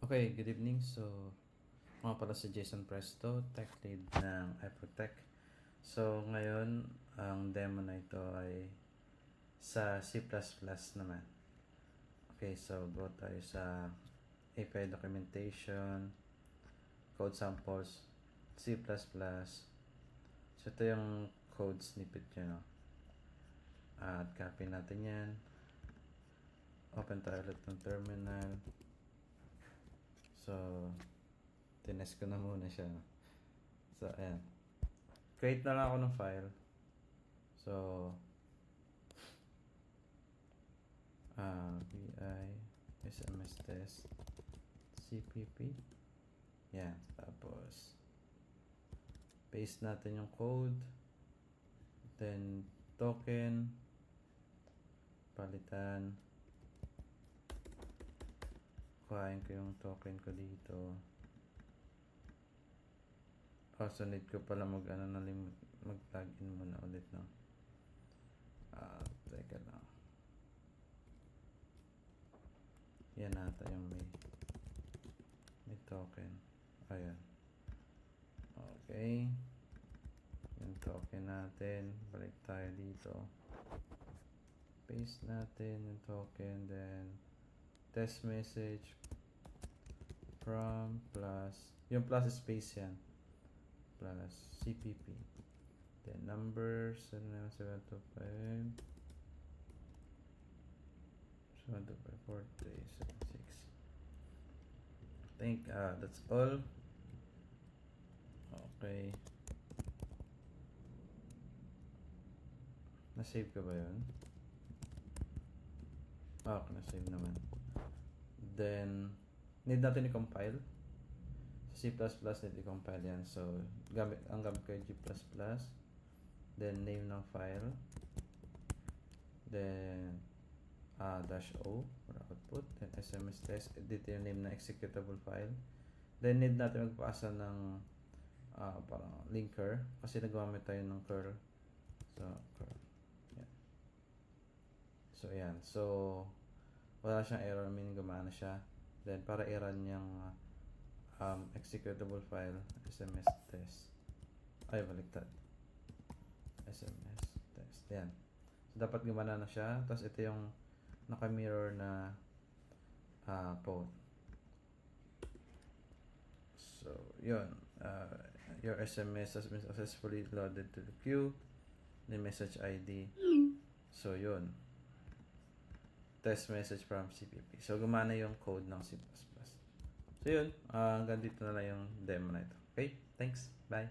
Okay, good evening. So, mga pala si Jason Presto, Tech Lead ng iProtech. So, ngayon, ang demo na ito ay sa C++ naman. Okay, so go tayo sa API documentation, code samples, C++. So, ito yung code snippet nyo. At copy natin yan. Open tayo ulit ng terminal. So, tinest ko na muna siya. So, ayan. Create na lang ako ng file. So, vi sms test cpp. Yan. Tapos, paste natin yung code. Then, token. Palitan. Kuhain ko yung token ko dito. Also, need ko pala mag-plugin muna ulit, no? Teka lang. Yan nata yung may token. Ayan. Okay. Yung token natin. Balik tayo dito. Paste natin yung token. Then, test message from plus. Yung plus space yan. Plus CPP. Then number 725 725 I think that's all. Okay. Na-save ko ba yun? Okay, na-save naman. Then need natin i-compile. C++ need i-compile yan. So, ang gamit ko ay G++. Then, name ng file. Then, -o for output. Then, SMS test. Dito yung name ng executable file. Then, need natin magpasa ng parang linker. Kasi nagmamit tayo ng curl. So, curl. Yan. So, yan. So, wala siyang error. Meaning, gumana siya. Then, para i-run yung executable file sms test baliktad sms test yan. So dapat gumana na siya. Tapos ito yung naka-mirror na code. So yun, your SMS has been successfully loaded to the queue, the message ID. So yun, test message from CPP. So gumana yung code ng C++. So yun, hanggang dito na lang yung demo na ito. Okay, thanks, bye.